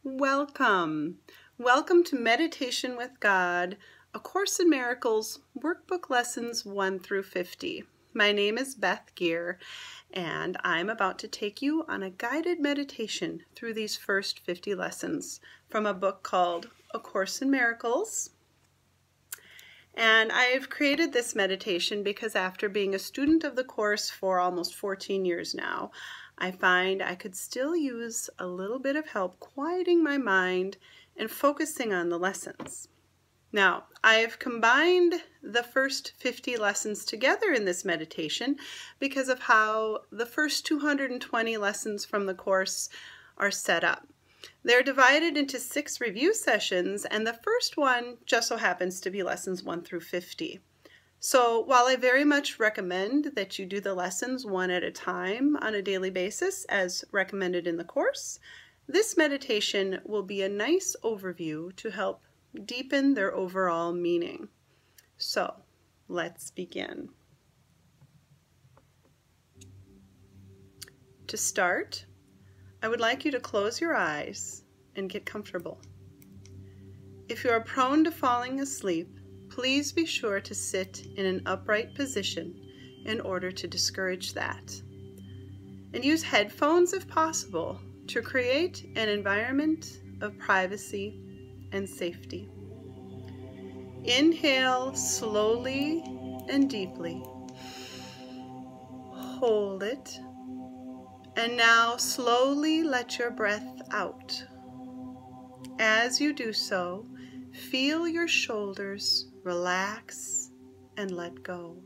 Welcome. Welcome to Meditation with God, A Course in Miracles, Workbook Lessons 1 through 50. My name is Beth Gear, and I'm about to take you on a guided meditation through these first 50 lessons from a book called A Course in Miracles. And I've created this meditation because after being a student of the course for almost 14 years now, I find I could still use a little bit of help quieting my mind and focusing on the lessons. Now, I've combined the first 50 lessons together in this meditation because of how the first 220 lessons from the course are set up. They're divided into 6 review sessions, and the first one just so happens to be lessons 1 through 50. So while I very much recommend that you do the lessons one at a time on a daily basis as recommended in the course, this meditation will be a nice overview to help deepen their overall meaning. So let's begin. To start, I would like you to close your eyes and get comfortable. If you are prone to falling asleep, please be sure to sit in an upright position in order to discourage that. And use headphones if possible to create an environment of privacy and safety. Inhale slowly and deeply. Hold it. And now slowly let your breath out. As you do so, feel your shoulders relax and let go.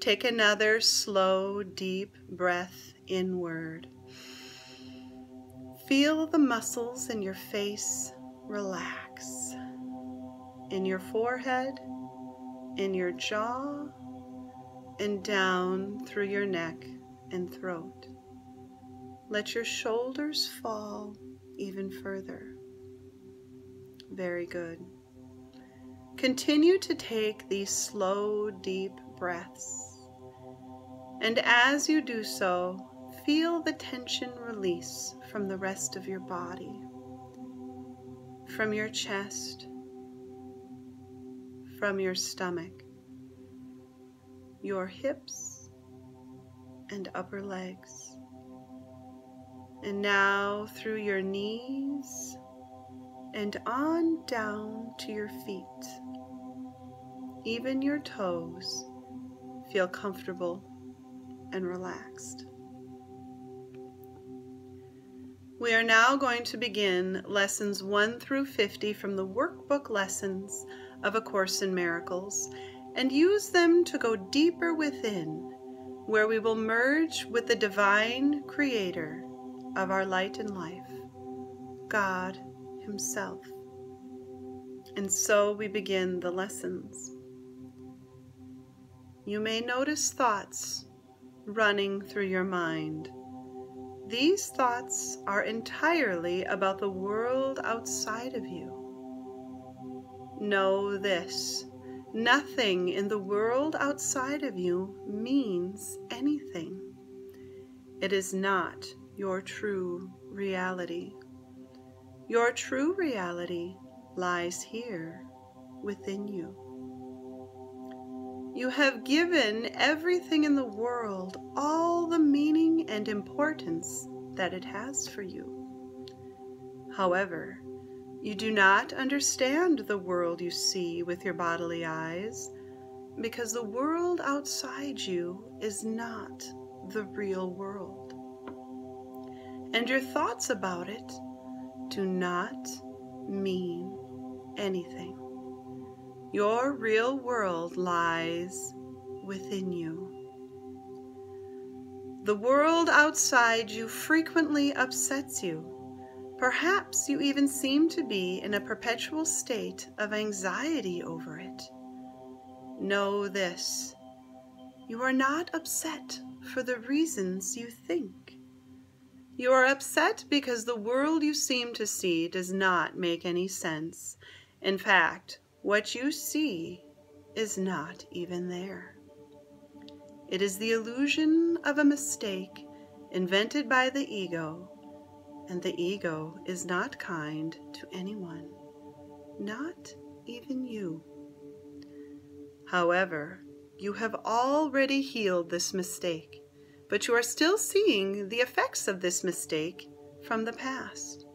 Take another slow, deep breath inward. Feel the muscles in your face relax. In your forehead, in your jaw, and down through your neck and throat. Let your shoulders fall even further. Very good. Continue to take these slow, deep breaths. And as you do so, feel the tension release from the rest of your body, from your chest, from your stomach, your hips, and upper legs. And now through your knees and on down to your feet. Even your toes feel comfortable and relaxed. We are now going to begin lessons 1 through 50 from the workbook lessons of A Course in Miracles and use them to go deeper within, where we will merge with the divine creator of our light and life, God Himself. And so we begin the lessons. You may notice thoughts running through your mind. These thoughts are entirely about the world outside of you. Know this: nothing in the world outside of you means anything. It is not your true reality. Your true reality lies here within you. You have given everything in the world all the meaning and importance that it has for you. However, you do not understand the world you see with your bodily eyes because the world outside you is not the real world. And your thoughts about it do not mean anything. Your real world lies within you. The world outside you frequently upsets you. Perhaps you even seem to be in a perpetual state of anxiety over it. Know this: you are not upset for the reasons you think. You are upset because the world you seem to see does not make any sense. In fact, what you see is not even there. It is the illusion of a mistake invented by the ego and the ego is not kind to anyone, not even you. However, you have already healed this mistake, but you are still seeing the effects of this mistake from the past.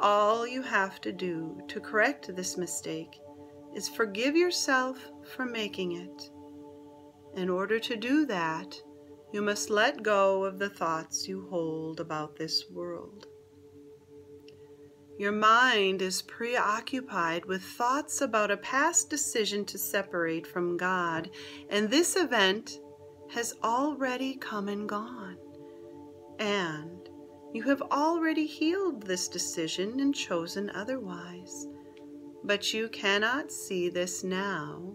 All you have to do to correct this mistake is forgive yourself for making it. In order to do that, you must let go of the thoughts you hold about this world. Your mind is preoccupied with thoughts about a past decision to separate from God, and this event has already come and gone. And you have already healed this decision and chosen otherwise. But you cannot see this now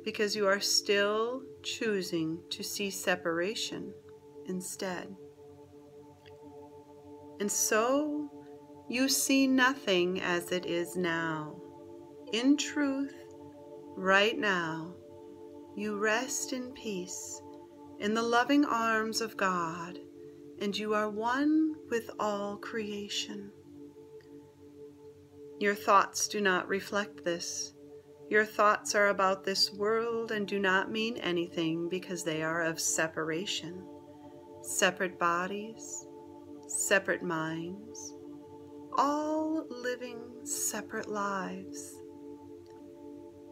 because you are still choosing to see separation instead. And so you see nothing as it is now. In truth, right now, you rest in peace in the loving arms of God, and you are one with all creation. Your thoughts do not reflect this. Your thoughts are about this world and do not mean anything because they are of separation. Separate bodies, separate minds, all living separate lives.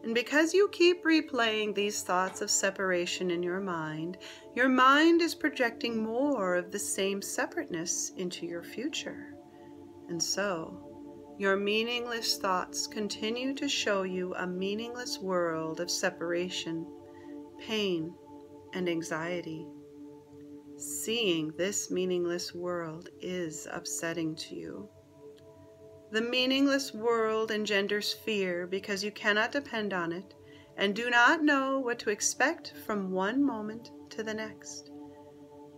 And because you keep replaying these thoughts of separation in your mind is projecting more of the same separateness into your future. And so, your meaningless thoughts continue to show you a meaningless world of separation, pain, and anxiety. Seeing this meaningless world is upsetting to you. The meaningless world engenders fear because you cannot depend on it and do not know what to expect from one moment to the next.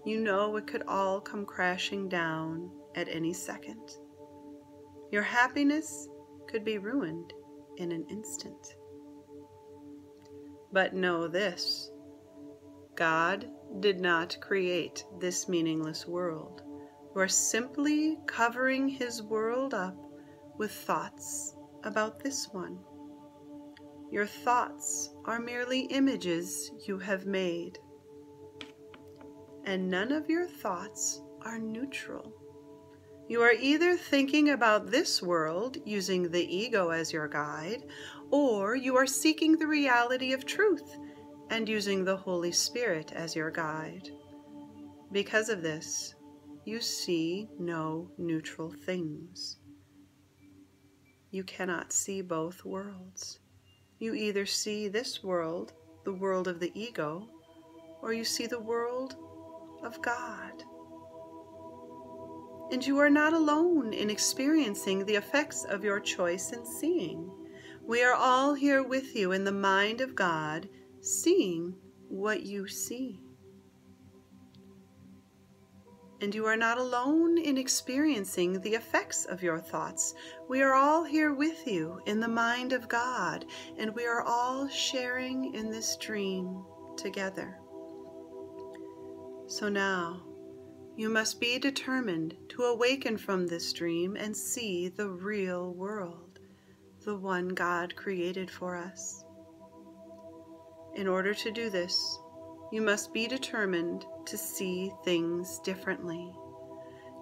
You know it could all come crashing down at any second. Your happiness could be ruined in an instant. But know this: God did not create this meaningless world. You are simply covering His world up with thoughts about this one. Your thoughts are merely images you have made, and none of your thoughts are neutral. You are either thinking about this world using the ego as your guide, or you are seeking the reality of truth and using the Holy Spirit as your guide. Because of this, you see no neutral things. You cannot see both worlds. You either see this world, the world of the ego, or you see the world of God. And you are not alone in experiencing the effects of your choice in seeing. We are all here with you in the mind of God, seeing what you see. And you are not alone in experiencing the effects of your thoughts. We are all here with you in the mind of God, and we are all sharing in this dream together. So now, you must be determined to awaken from this dream and see the real world, the one God created for us. In order to do this, you must be determined to see things differently.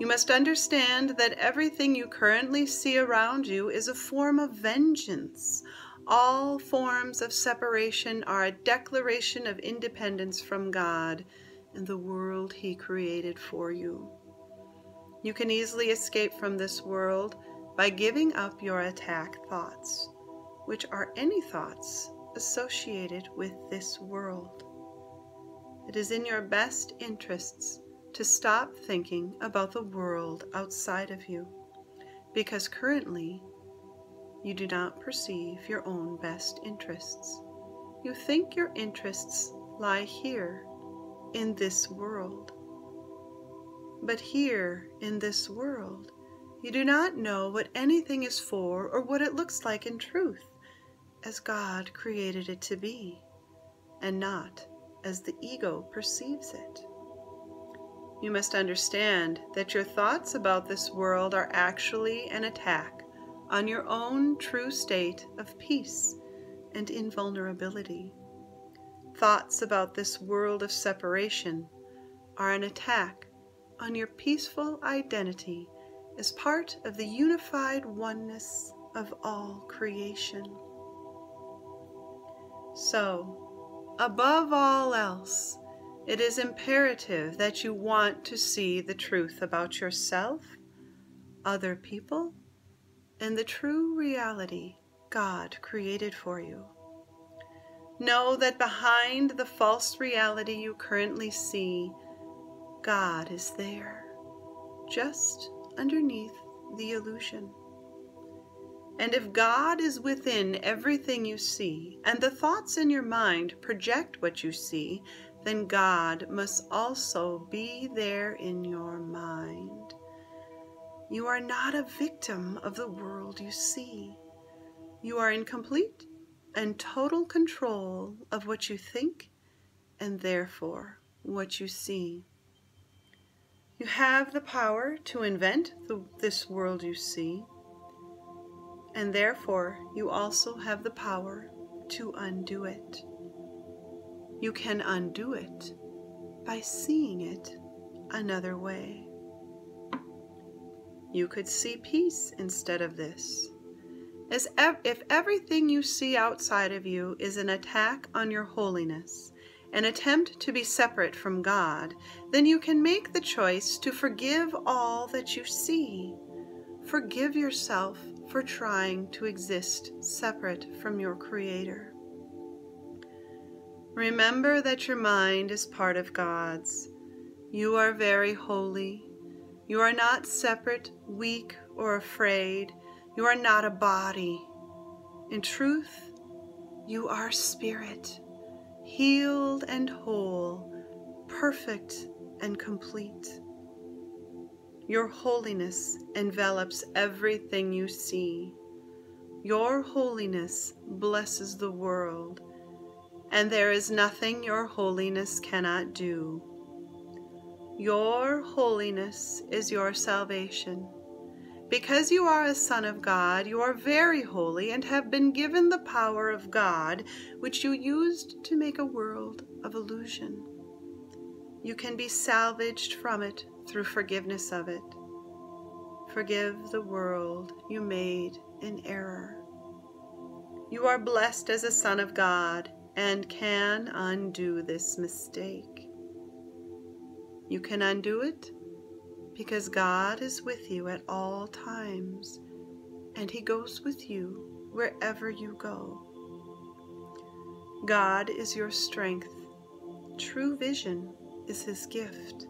You must understand that everything you currently see around you is a form of vengeance. All forms of separation are a declaration of independence from God and the world He created for you. You can easily escape from this world by giving up your attack thoughts, which are any thoughts associated with this world. It is in your best interests to stop thinking about the world outside of you, because currently you do not perceive your own best interests. You think your interests lie here in this world. But here in this world, you do not know what anything is for or what it looks like in truth, as God created it to be, and not as the ego perceives it. You must understand that your thoughts about this world are actually an attack on your own true state of peace and invulnerability. Thoughts about this world of separation are an attack on your peaceful identity as part of the unified oneness of all creation. So, above all else, it is imperative that you want to see the truth about yourself, other people, and the true reality God created for you. Know that behind the false reality you currently see, God is there, just underneath the illusion. And if God is within everything you see, and the thoughts in your mind project what you see, then God must also be there in your mind. You are not a victim of the world you see. You are in complete and total control of what you think and therefore what you see. You have the power to invent this world you see, and therefore you also have the power to undo it. You can undo it by seeing it another way. You could see peace instead of this. If everything you see outside of you is an attack on your holiness, an attempt to be separate from God, then you can make the choice to forgive all that you see. Forgive yourself for trying to exist separate from your Creator. Remember that your mind is part of God's. You are very holy. You are not separate, weak, or afraid. You are not a body. In truth, you are spirit, healed and whole, perfect and complete. Your holiness envelops everything you see. Your holiness blesses the world, and there is nothing your holiness cannot do. Your holiness is your salvation. Because you are a son of God, you are very holy and have been given the power of God, which you used to make a world of illusion. You can be salvaged from it through forgiveness of it. Forgive the world you made in error. You are blessed as a son of God and can undo this mistake. You can undo it because God is with you at all times, and He goes with you wherever you go. God is your strength. True vision is His gift.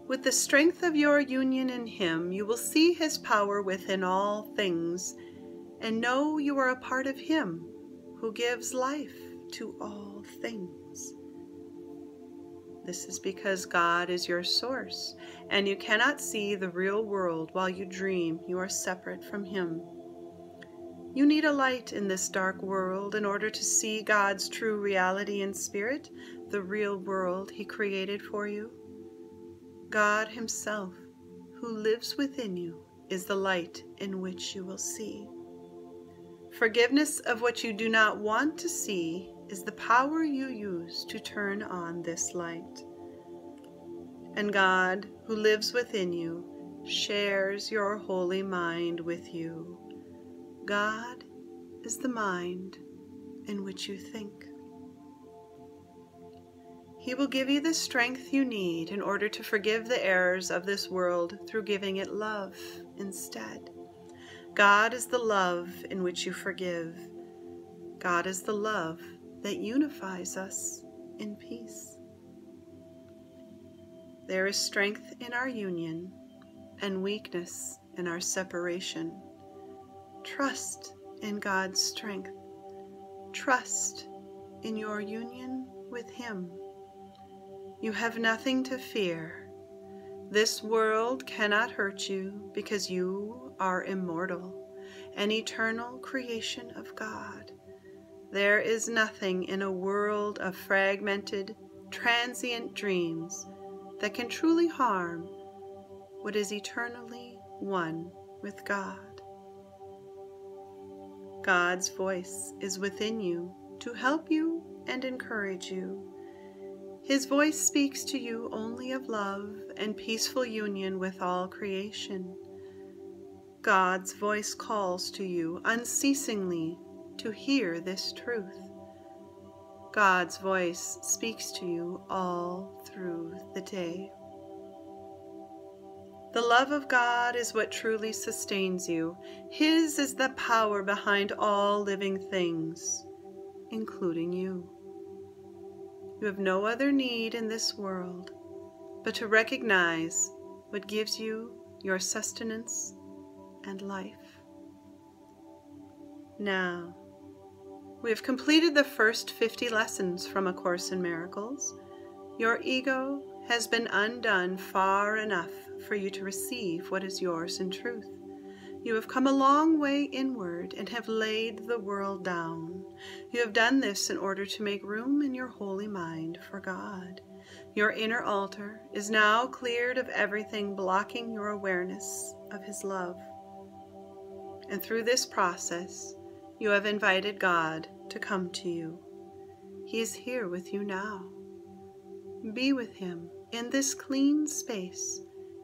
With the strength of your union in Him, you will see His power within all things, and know you are a part of Him who gives life to all things. This is because God is your source, and you cannot see the real world while you dream you are separate from Him. You need a light in this dark world in order to see God's true reality and spirit, the real world He created for you. God Himself, who lives within you, is the light in which you will see. Forgiveness of what you do not want to see is the power you use to turn on this light. And God, who lives within you, shares your holy mind with you. God is the mind in which you think. He will give you the strength you need in order to forgive the errors of this world through giving it love instead. God is the love in which you forgive. God is the love that unifies us in peace. There is strength in our union and weakness in our separation. Trust in God's strength. Trust in your union with Him. You have nothing to fear. This world cannot hurt you because you are immortal, an eternal creation of God. There is nothing in a world of fragmented, transient dreams that can truly harm what is eternally one with God. God's voice is within you to help you and encourage you. His voice speaks to you only of love and peaceful union with all creation. God's voice calls to you unceasingly to hear this truth. God's voice speaks to you all through the day. The love of God is what truly sustains you. His is the power behind all living things, including you. You have no other need in this world but to recognize what gives you your sustenance and life. Now, we have completed the first 50 lessons from A Course in Miracles. Your ego has been undone far enough for you to receive what is yours in truth. You have come a long way inward and have laid the world down. You have done this in order to make room in your holy mind for God. Your inner altar is now cleared of everything blocking your awareness of His love. And through this process, you have invited God to come to you. He is here with you now. Be with Him in this clean space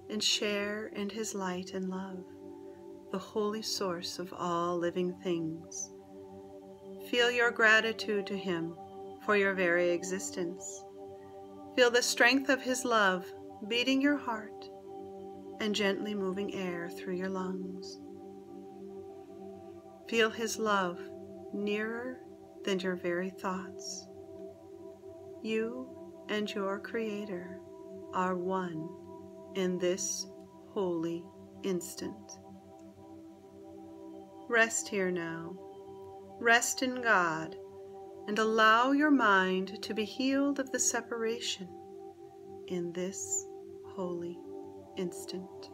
and share in His light and love, the holy source of all living things. Feel your gratitude to Him for your very existence. Feel the strength of His love beating your heart and gently moving air through your lungs. Feel His love nearer than your very thoughts. You and your Creator are one in this holy instant. Rest here now. Rest in God and allow your mind to be healed of the separation in this holy instant.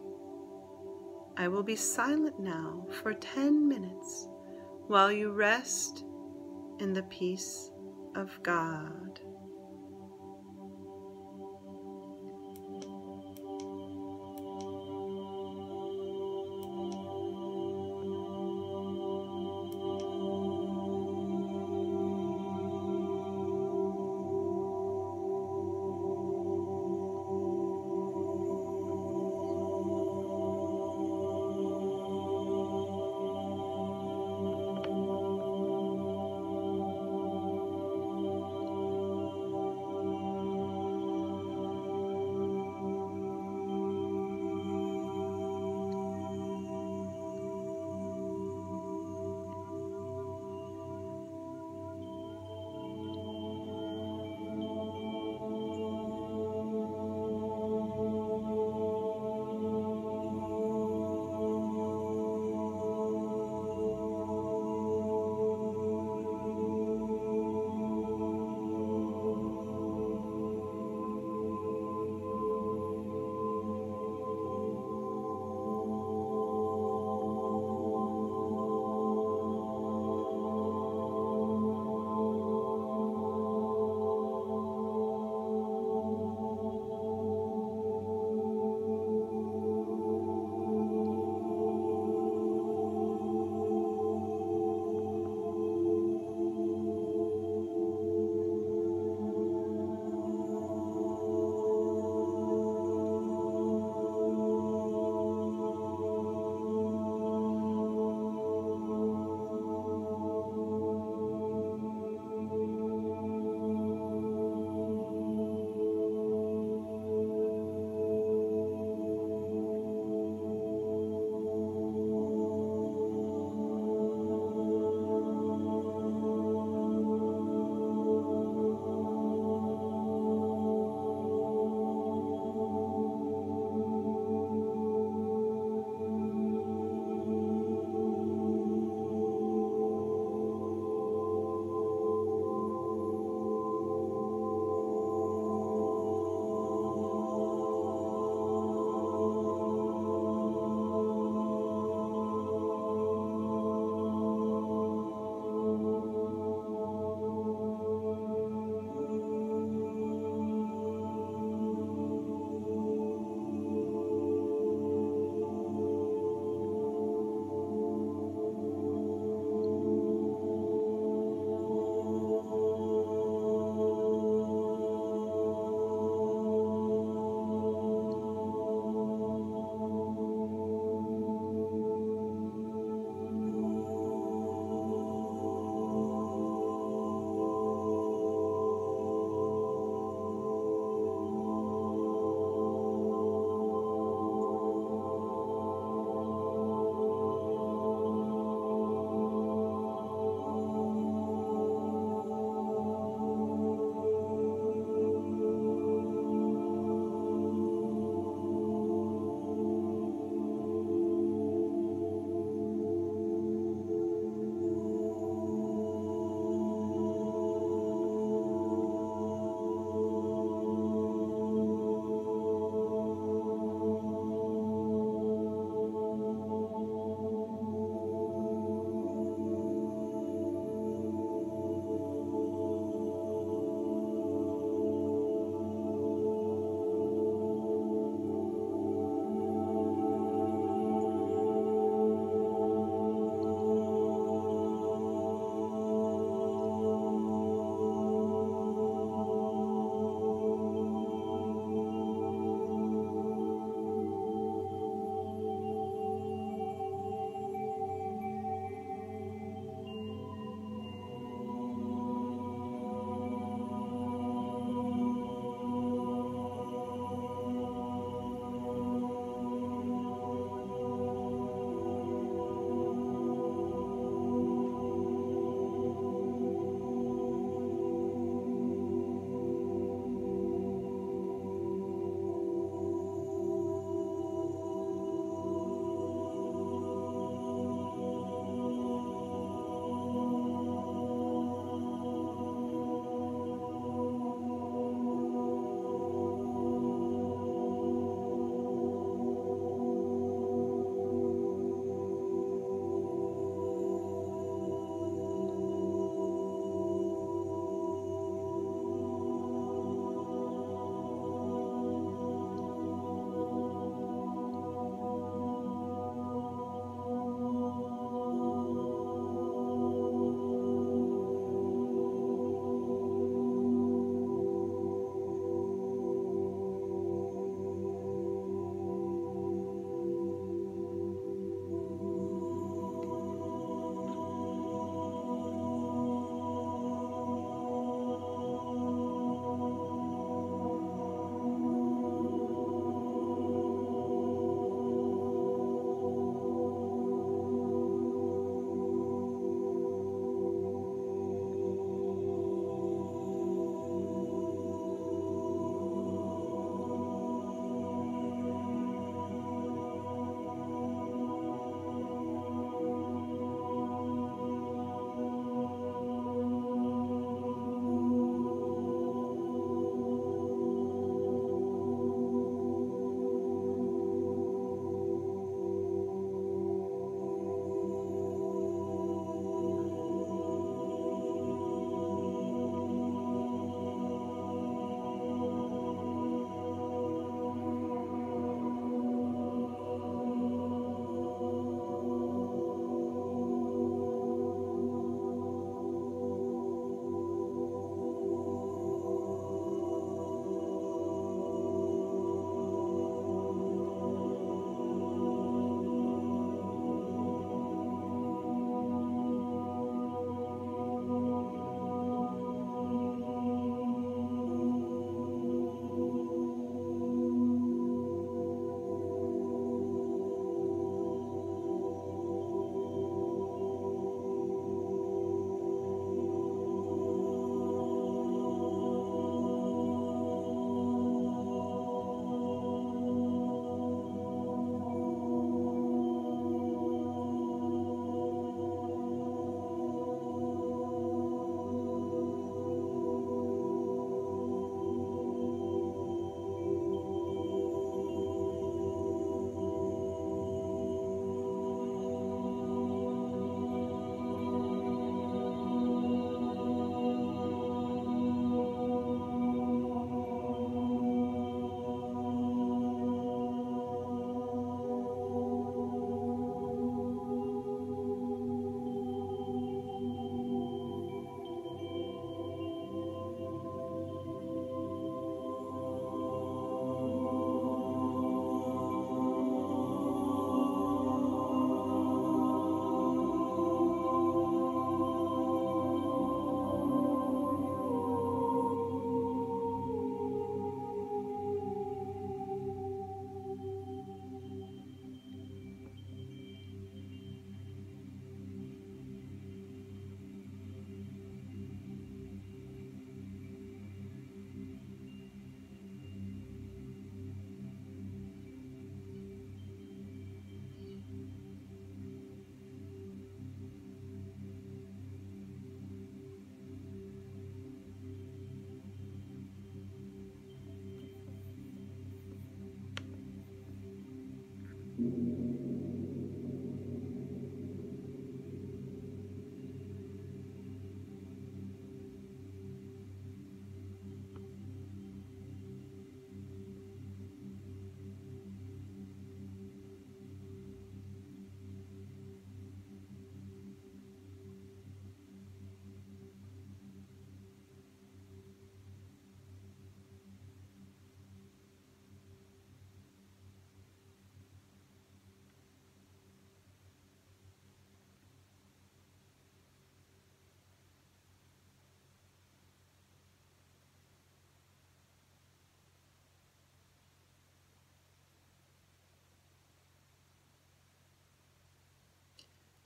I will be silent now for 10 minutes while you rest in the peace of God.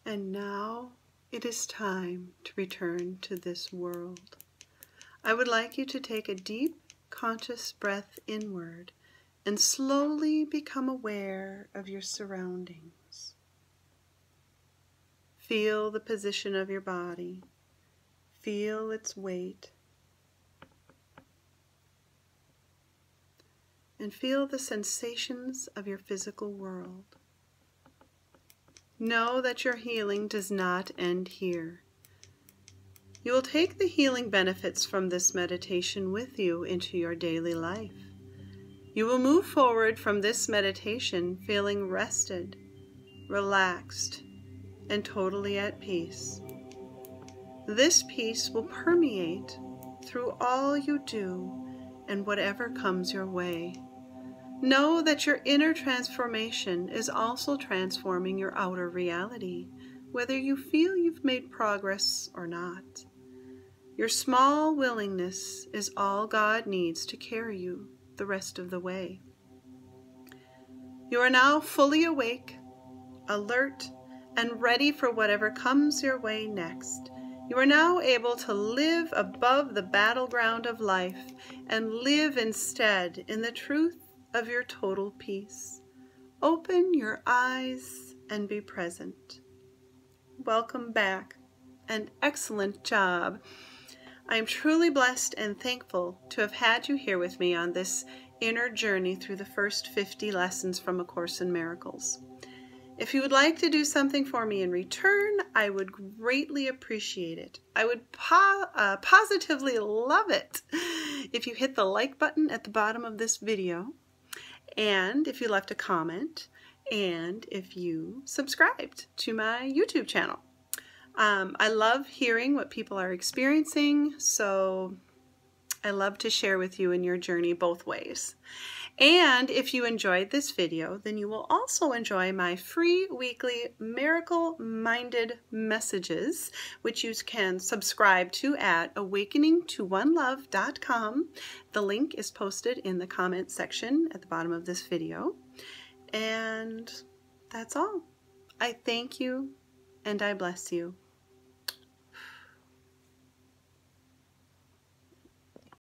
And now it is time to return to this world. I would like you to take a deep, conscious breath inward and slowly become aware of your surroundings. Feel the position of your body. Feel its weight. And feel the sensations of your physical world. Know that your healing does not end here. You will take the healing benefits from this meditation with you into your daily life. You will move forward from this meditation feeling rested, relaxed, and totally at peace. This peace will permeate through all you do and whatever comes your way. Know that your inner transformation is also transforming your outer reality, whether you feel you've made progress or not. Your small willingness is all God needs to carry you the rest of the way. You are now fully awake, alert, and ready for whatever comes your way next. You are now able to live above the battleground of life and live instead in the truth of your total peace. Open your eyes and be present. Welcome back, and excellent job. I am truly blessed and thankful to have had you here with me on this inner journey through the first 50 lessons from A Course in Miracles. If you would like to do something for me in return, I would greatly appreciate it. I would positively love it if you hit the like button at the bottom of this video, and if you left a comment, and if you subscribed to my YouTube channel. I love hearing what people are experiencing, so I love to share with you in your journey both ways. And if you enjoyed this video, then you will also enjoy my free weekly miracle-minded messages, which you can subscribe to at awakeningtoonelove.com. The link is posted in the comment section at the bottom of this video. And that's all. I thank you and I bless you.